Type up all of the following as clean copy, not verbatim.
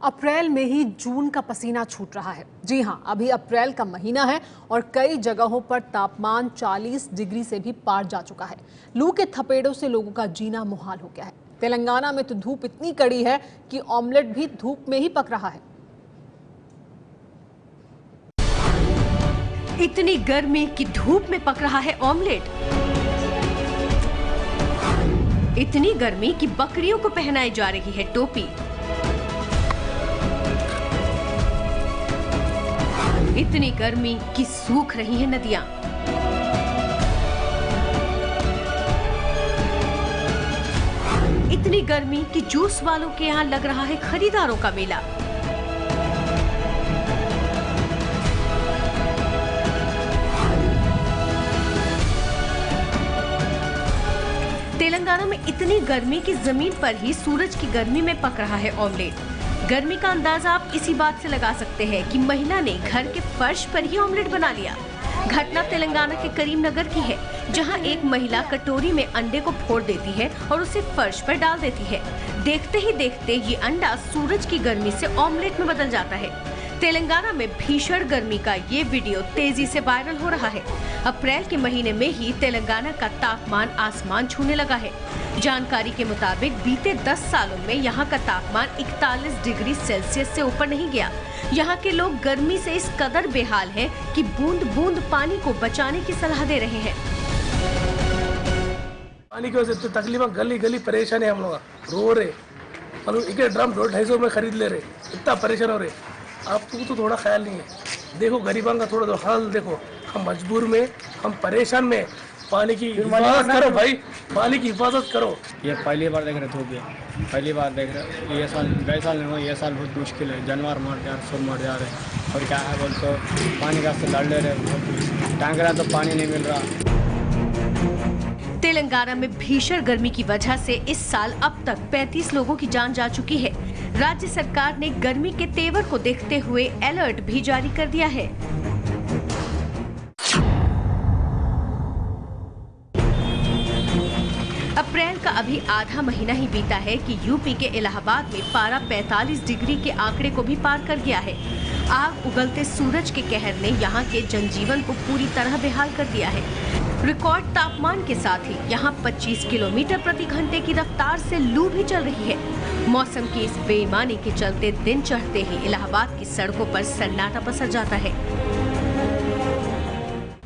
अप्रैल में ही जून का पसीना छूट रहा है। जी हां, अभी अप्रैल का महीना है और कई जगहों पर तापमान 40 डिग्री से भी पार जा चुका है। लू के थपेड़ों से लोगों का जीना मुहाल हो गया है। तेलंगाना में तो धूप इतनी कड़ी है कि ऑमलेट भी धूप में ही पक रहा है। इतनी गर्मी कि धूप में पक रहा है ऑमलेट। इतनी गर्मी कि बकरियों को पहनाई जा रही है टोपी। इतनी गर्मी कि सूख रही है नदियां। इतनी गर्मी कि जूस वालों के यहाँ लग रहा है खरीदारों का मेला। तेलंगाना में इतनी गर्मी कि जमीन पर ही सूरज की गर्मी में पक रहा है ऑमलेट। गर्मी का अंदाजा आप इसी बात से लगा सकते हैं कि महिला ने घर के फर्श पर ही ऑमलेट बना लिया। घटना तेलंगाना के करीमनगर की है, जहां एक महिला कटोरी में अंडे को फोड़ देती है और उसे फर्श पर डाल देती है। देखते ही देखते ये अंडा सूरज की गर्मी से ऑमलेट में बदल जाता है। तेलंगाना में भीषण गर्मी का ये वीडियो तेजी से वायरल हो रहा है। अप्रैल के महीने में ही तेलंगाना का तापमान आसमान छूने लगा है। जानकारी के मुताबिक बीते 10 सालों में यहाँ का तापमान 41 डिग्री सेल्सियस से ऊपर नहीं गया। यहाँ के लोग गर्मी से इस कदर बेहाल हैं कि बूंद बूंद पानी को बचाने की सलाह दे रहे हैं। पानी की वजह से तकलीफ गली गली परेशान है। हम लोग रो रहे, मतलब एक ड्रम 250 में खरीद ले रहे, इतना परेशान हो रहे। आपको तो थोड़ा ख्याल नहीं है। देखो गरीबों का थोड़ा तो हाल देखो। हम मजबूर में, हम परेशान में। पानी की हिफाजत करो भाई, पानी की हिफाजत करो। ये पहली बार देख रहे धूप, पहली बार देख रहे। ये साल गए साल नहीं हुआ, ये साल बहुत मुश्किल है। जानवर मर जा रहे, सब मर जा रहे हैं। और क्या है बोल तो पानी का से लड़ ले रहे, टैंकर तो पानी नहीं मिल रहा। तेलंगाना में भीषण गर्मी की वजह से इस साल अब तक 35 लोगों की जान जा चुकी है। राज्य सरकार ने गर्मी के तेवर को देखते हुए अलर्ट भी जारी कर दिया है। अप्रैल का अभी आधा महीना ही बीता है कि यूपी के इलाहाबाद में पारा 45 डिग्री के आंकड़े को भी पार कर गया है। आग उगलते सूरज के कहर ने यहाँ के जनजीवन को पूरी तरह बेहाल कर दिया है। रिकॉर्ड तापमान के साथ ही यहाँ 25 किलोमीटर प्रति घंटे की रफ्तार से लू भी चल रही है। मौसम की इस बेईमानी के चलते दिन चढ़ते ही इलाहाबाद की सड़कों पर सन्नाटा पसर जाता है।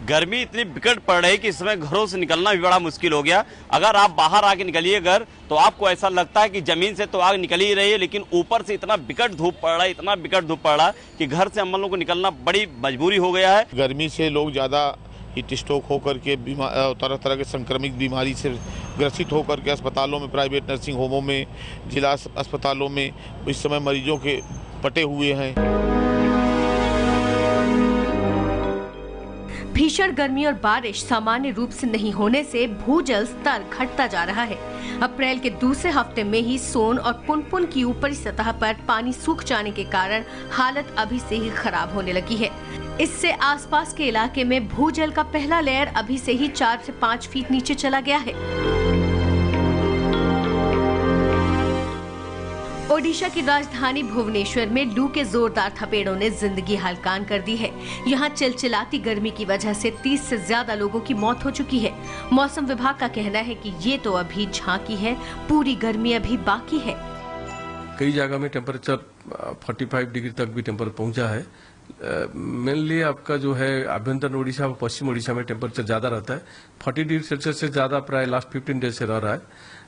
गर्मी इतनी विकट पड़ रही है कि इस समय घरों से निकलना भी बड़ा मुश्किल हो गया। अगर आप बाहर आके निकलिए घर, तो आपको ऐसा लगता है कि जमीन से तो आग निकल ही रही है, लेकिन ऊपर से इतना विकट धूप पड़ रहा है, इतना विकट धूप पड़ रहा है कि घर से हम लोगों को निकलना बड़ी मजबूरी हो गया है। गर्मी से लोग ज़्यादा हीट स्ट्रोक होकर के तरह तरह के संक्रमित बीमारी से ग्रसित होकर के अस्पतालों में, प्राइवेट नर्सिंग होमों में, जिला अस्पतालों में इस समय मरीजों के पटे हुए हैं। भीषण गर्मी और बारिश सामान्य रूप से नहीं होने से भूजल स्तर घटता जा रहा है। अप्रैल के दूसरे हफ्ते में ही सोन और पुनपुन की ऊपरी सतह पर पानी सूख जाने के कारण हालत अभी से ही खराब होने लगी है। इससे आसपास के इलाके में भूजल का पहला लेयर अभी से ही 4 से 5 फीट नीचे चला गया है। ओडिशा की राजधानी भुवनेश्वर में लू के जोरदार थपेड़ों ने जिंदगी हलकान कर दी है। यहाँ चिलचिलाती गर्मी की वजह से 30 से ज्यादा लोगों की मौत हो चुकी है। मौसम विभाग का कहना है कि ये तो अभी झांकी है, पूरी गर्मी अभी बाकी है। कई जगह में टेम्परेचर 45 डिग्री तक भी टेम्परेचर पहुंचा है। मेनली आपका जो है आभ्यंतर ओडिशा और पश्चिम ओडिशा में टेम्परेचर ज्यादा रहता है। 40 डिग्री सेल्सियस से ज्यादा प्राय लास्ट 15 डेज से रह रहा है।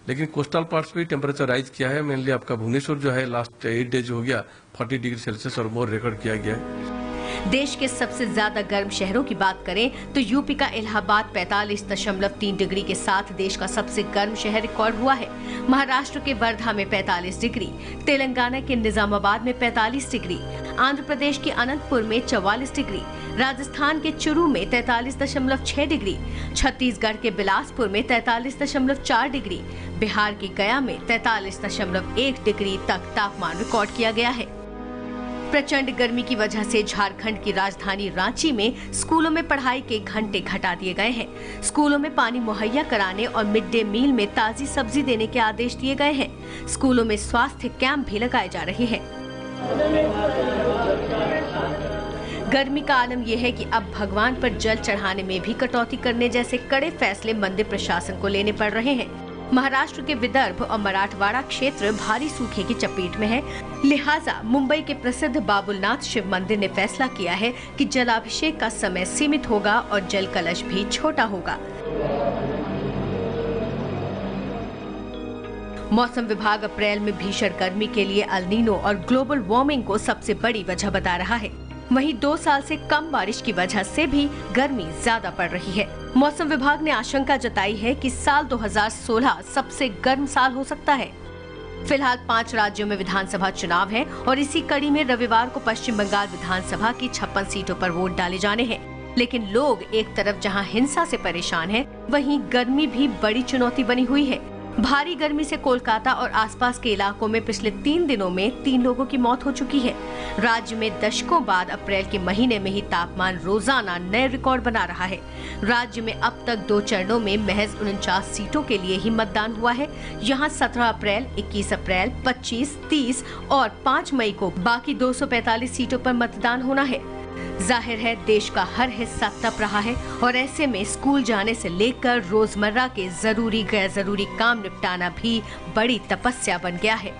लेकिन कोस्टल पार्ट्स पे टेम्परेचर राइज किया है। मेनली आपका भुवनेश्वर जो है लास्ट 8 डेज हो गया 40 डिग्री सेल्सियस और मोर रिकॉर्ड किया गया है। देश के सबसे ज्यादा गर्म शहरों की बात करें तो यूपी का इलाहाबाद 45.3 डिग्री के साथ देश का सबसे गर्म शहर रिकॉर्ड हुआ है। महाराष्ट्र के वर्धा में 45 डिग्री, तेलंगाना के निजामाबाद में 45 डिग्री, आंध्र प्रदेश के अनंतपुर में 44 डिग्री, राजस्थान के चुरू में 43.6 डिग्री, छत्तीसगढ़ के बिलासपुर में 43.4 डिग्री, बिहार के गया में 43.1 डिग्री तक तापमान रिकॉर्ड किया गया है। प्रचंड गर्मी की वजह से झारखंड की राजधानी रांची में स्कूलों में पढ़ाई के घंटे घटा दिए गए हैं। स्कूलों में पानी मुहैया कराने और मिड डे मील में ताजी सब्जी देने के आदेश दिए गए हैं। स्कूलों में स्वास्थ्य कैंप भी लगाए जा रहे हैं। गर्मी का आलम यह है कि अब भगवान पर जल चढ़ाने में भी कटौती करने जैसे कड़े फैसले मंदिर प्रशासन को लेने पड़ रहे हैं। महाराष्ट्र के विदर्भ और मराठवाड़ा क्षेत्र भारी सूखे की चपेट में है, लिहाजा मुंबई के प्रसिद्ध बाबुलनाथ शिव मंदिर ने फैसला किया है कि जलाभिषेक का समय सीमित होगा और जल कलश भी छोटा होगा। मौसम विभाग अप्रैल में भीषण गर्मी के लिए अल नीनो और ग्लोबल वार्मिंग को सबसे बड़ी वजह बता रहा है। वहीं 2 साल से कम बारिश की वजह से भी गर्मी ज्यादा पड़ रही है। मौसम विभाग ने आशंका जताई है कि साल 2016 सबसे गर्म साल हो सकता है। फिलहाल 5 राज्यों में विधानसभा चुनाव है और इसी कड़ी में रविवार को पश्चिम बंगाल विधानसभा की 56 सीटों पर वोट डाले जाने हैं। लेकिन लोग एक तरफ जहां हिंसा से परेशान हैं, वहीं गर्मी भी बड़ी चुनौती बनी हुई है। भारी गर्मी से कोलकाता और आसपास के इलाकों में पिछले 3 दिनों में 3 लोगों की मौत हो चुकी है। राज्य में दशकों बाद अप्रैल के महीने में ही तापमान रोजाना नए रिकॉर्ड बना रहा है। राज्य में अब तक 2 चरणों में महज 49 सीटों के लिए ही मतदान हुआ है। यहाँ 17 अप्रैल, 21 अप्रैल, 25, 30 और 5 मई को बाकी 245 सीटों पर मतदान होना है। जाहिर है देश का हर हिस्सा तप रहा है और ऐसे में स्कूल जाने से लेकर रोजमर्रा के जरूरी गैर जरूरी काम निपटाना भी बड़ी तपस्या बन गया है।